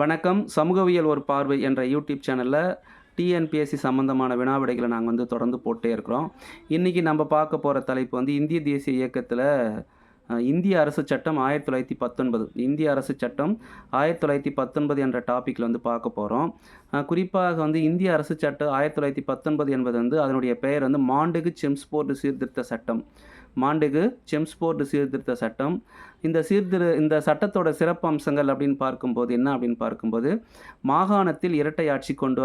வணக்கம். சமூகவியல் ஒரு பார்வை என்ற யூடியூப் சேனலில் டிஎன்பிஎஸ்சி சம்மந்தமான வினாவிடைகளை நாங்கள் தொடர்ந்து போட்டே இருக்கிறோம். இன்றைக்கி நம்ம பார்க்க போகிற தலைப்பு இந்திய தேசிய இயக்கத்தில் இந்திய அரசு சட்டம் 1919 இந்திய அரசு சட்டம் 1919 என்ற டாப்பிக்கில் பார்க்க போகிறோம். குறிப்பாக இந்திய அரசு சட்டம் 1919 என்பது அதனுடைய பெயர் மாண்புமிகு செம்ஸ்போர்டு சீர்திருத்த சட்டம். மாண்புமிகு செம்ஸ்போர்டு சீர்திருத்த சட்டம். இந்த சட்டத்தோட சிறப்பு அம்சங்கள் அப்படின்னு பார்க்கும்போது மாகாணத்தில் இரட்டையாட்சி கொண்டு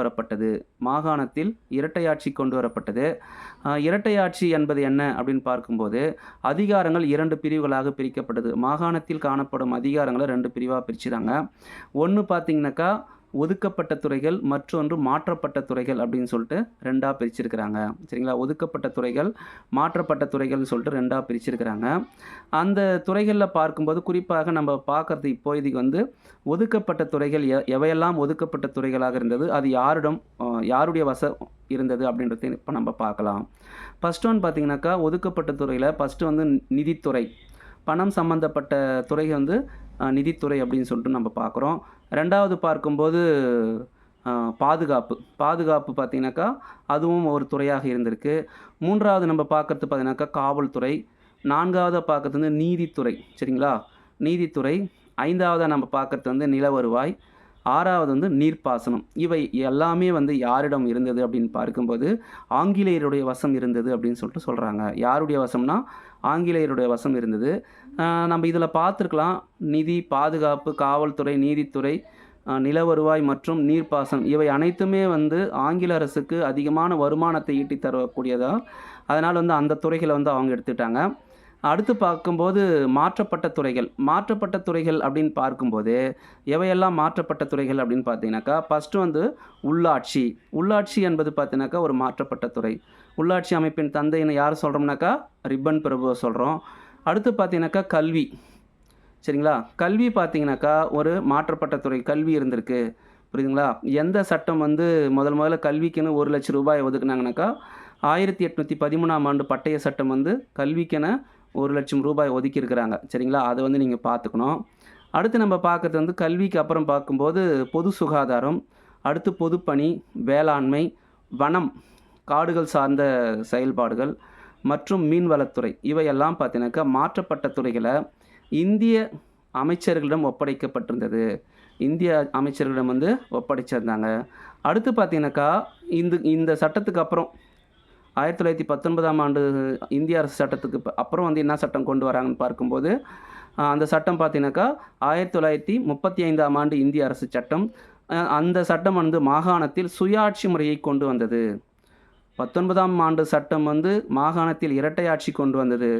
வரப்பட்டது. இரட்டையாட்சி என்பது என்ன அப்படின்னு பார்க்கும்போது அதிகாரங்கள் 2 பிரிவுகளாக பிரிக்கப்பட்டது. மாகாணத்தில் காணப்படும் அதிகாரங்களை 2 பிரிவாக பிரிச்சுறாங்க. ஒன்று பார்த்தீங்கன்னாக்கா ஒதுக்கப்பட்ட துறைகள், மற்றொன்று மாற்றப்பட்ட துறைகள் அப்படின்னு சொல்லிட்டு 2ஆக பிரிச்சிருக்கிறாங்க. சரிங்களா? ஒதுக்கப்பட்ட துறைகள், மாற்றப்பட்ட துறைகள்னு சொல்லிட்டு 2ஆக பிரிச்சிருக்கிறாங்க. அந்த துறைகளில் பார்க்கும்போது குறிப்பாக நம்ம பார்க்குறது இப்போதைக்கு ஒதுக்கப்பட்ட துறைகள் எவையெல்லாம் ஒதுக்கப்பட்ட துறைகளாக இருந்தது, அது யாருடைய வசம் இருந்தது அப்படின்றத இப்போ நம்ம பார்க்கலாம். ஃபஸ்ட் ஒன் பார்த்தீங்கன்னாக்கா ஒதுக்கப்பட்ட துறையில் ஃபஸ்ட்டு நிதித்துறை, பணம் சம்மந்தப்பட்ட துறை நிதித்துறை அப்படின்னு சொல்லிட்டு நம்ம பார்க்குறோம். ரெண்டாவது பார்க்கும்போது பாதுகாப்பு பார்த்திங்கனாக்கா அதுவும் ஒரு துறையாக இருந்திருக்கு. மூன்றாவது நம்ம பார்க்குறது பார்த்திங்கனாக்கா காவல்துறை. நான்காவது பார்க்குறது நீதித்துறை. சரிங்களா? நீதித்துறை. ஐந்தாவதாக நம்ம பார்க்குறது நில வருவாய். ஆறாவது நீர்ப்பாசனம். இவை எல்லாமே யாரிடம் இருந்தது அப்படின்னு பார்க்கும்போது ஆங்கிலேயருடைய வசம் இருந்தது அப்படின்னு சொல்லிட்டு சொல்கிறாங்க. யாருடைய வசம்னா ஆங்கிலேயருடைய வசம் இருந்தது. நம்ம இதில் பார்த்துருக்கலாம், நிதி, பாதுகாப்பு, காவல்துறை, நீதித்துறை, நில வருவாய் மற்றும் நீர்ப்பாசனம் இவை அனைத்துமே ஆங்கில அரசுக்கு அதிகமான வருமானத்தை ஈட்டி தரக்கூடியதாக. அதனால் அந்த துறைகளை அவங்க எடுத்துட்டாங்க. அடுத்து பார்க்கும்போது மாற்றப்பட்ட துறைகள் அப்படின்னு பார்க்கும்போது எவையெல்லாம் மாற்றப்பட்ட துறைகள் அப்படின்னு பார்த்தீங்கன்னாக்கா ஃபஸ்ட்டு உள்ளாட்சி என்பது பார்த்தீங்கன்னாக்கா ஒரு மாற்றப்பட்ட துறை. உள்ளாட்சி அமைப்பின் தந்தைன்னு யார் சொல்கிறோம்னாக்கா ரிப்பன் பிரபுவை சொல்கிறோம். அடுத்து பார்த்தீங்கன்னாக்கா கல்வி. சரிங்களா? கல்வி பார்த்தீங்கன்னாக்கா ஒரு மாற்றப்பட்ட துறை. கல்வி இருந்திருக்கு. புரியுதுங்களா? எந்த சட்டம் முதல்ல கல்விக்குன்னு 1 லட்சம் ரூபாய் ஒதுக்குனாங்கனாக்கா 1813ஆம் ஆண்டு பட்டய சட்டம் கல்விக்கென 1 லட்சம் ரூபாய் ஒதுக்கியிருக்கிறாங்க. சரிங்களா? அதை நீங்கள் பார்த்துக்கணும். அடுத்து நம்ம பார்க்குறது கல்விக்கு அப்புறம் பார்க்கும்போது பொது சுகாதாரம், அடுத்து பொதுப்பணி, வேளாண்மை, வனம், காடுகள் சார்ந்த செயல்பாடுகள் மற்றும் மீன்வளத்துறை இவையெல்லாம் பார்த்தீங்கன்னாக்கா மாற்றப்பட்ட துறைகளை இந்திய அமைச்சர்களிடம் ஒப்படைக்கப்பட்டிருந்தது. இந்திய அமைச்சர்களிடம் ஒப்படைச்சிருந்தாங்க. அடுத்து பார்த்தீங்கன்னாக்கா இந்த சட்டத்துக்கு அப்புறம் 1919ஆம் ஆண்டு இந்திய அரசு சட்டத்துக்கு அப்புறம் என்ன சட்டம் கொண்டு வராங்கன்னு பார்க்கும்போது அந்த சட்டம் பார்த்தீங்கன்னாக்கா 1935ஆம் ஆண்டு இந்திய அரசு சட்டம். அந்த சட்டம் மாகாணத்தில் சுயாட்சி முறையை கொண்டு வந்தது. 19ஆம் ஆண்டு சட்டம் மாகாணத்தில் இரட்டையாட்சி கொண்டு வந்தது.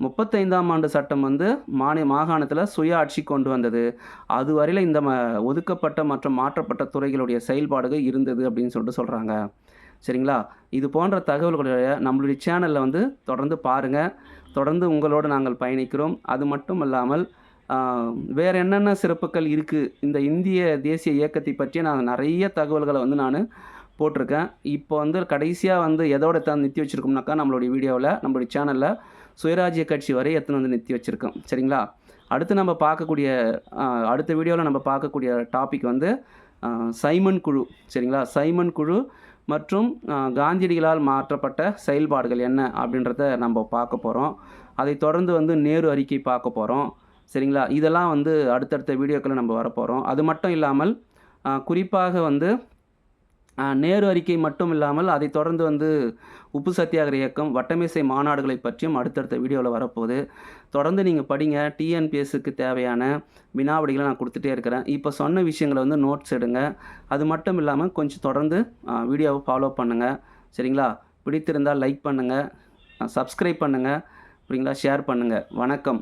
35ஆம் ஆண்டு சட்டம் மாகாணத்தில் சுயாட்சி கொண்டு வந்தது. அதுவரையில் இந்த ஒதுக்கப்பட்ட மற்றும் மாற்றப்பட்ட துறைகளுடைய செயல்பாடுகள் இருந்தது அப்படின்னு சொல்லிட்டு சொல்கிறாங்க. சரிங்களா? இது போன்ற தகவல்களுடைய நம்மளுடைய சேனலில் தொடர்ந்து பாருங்கள். தொடர்ந்து உங்களோடு நாங்கள் பயணிக்கிறோம். அது மட்டும் இல்லாமல் வேறு என்னென்ன சிறப்புகள் இருக்குது, இந்த இந்திய தேசிய இயக்கத்தை பற்றி நான் நிறைய தகவல்களை நான் போட்டிருக்கேன். இப்போ கடைசியாக எதோட நிறுத்தி வச்சுருக்கோம்னாக்கா நம்மளுடைய வீடியோவில், நம்மளுடைய சேனலில் சுயராஜ்ய கட்சி வரை நிறுத்தி வச்சுருக்கோம். சரிங்களா? அடுத்து நம்ம பார்க்கக்கூடிய அடுத்த வீடியோவில் நம்ம பார்க்கக்கூடிய டாபிக் சைமன் குழு. சரிங்களா? சைமன் குழு மற்றும் காந்தியடிகளால் மாற்றப்பட்ட செயல்பாடுகள் என்ன அப்படின்றத நம்ம பார்க்க போகிறோம். அதை தொடர்ந்து நேரு அறிக்கை பார்க்க போகிறோம். சரிங்களா? இதெல்லாம் அடுத்தடுத்த வீடியோக்களை நம்ம வரப்போகிறோம். அது மட்டும் இல்லாமல் குறிப்பாக நேரு அறிக்கை மட்டும் இல்லாமல் அதை தொடர்ந்து உப்பு சத்தியாகிரக இயக்கம், வட்டமேசை மாநாடுகளை பற்றியும் அடுத்தடுத்த வீடியோவில் வரப்போகுது. தொடர்ந்து நீங்கள் படிங்க. டிஎன்பிஎஸ்சிக்கு தேவையான வினாவிடைகளை நான் கொடுத்துட்டே இருக்கிறேன். இப்போ சொன்ன விஷயங்களை நோட்ஸ் எடுங்க. அது மட்டும் இல்லாமல் கொஞ்சம் தொடர்ந்து வீடியோவை ஃபாலோ பண்ணுங்கள். சரிங்களா? பிடித்திருந்தால் லைக் பண்ணுங்கள், சப்ஸ்கிரைப் பண்ணுங்கள், சரிங்களா? ஷேர் பண்ணுங்கள். வணக்கம்.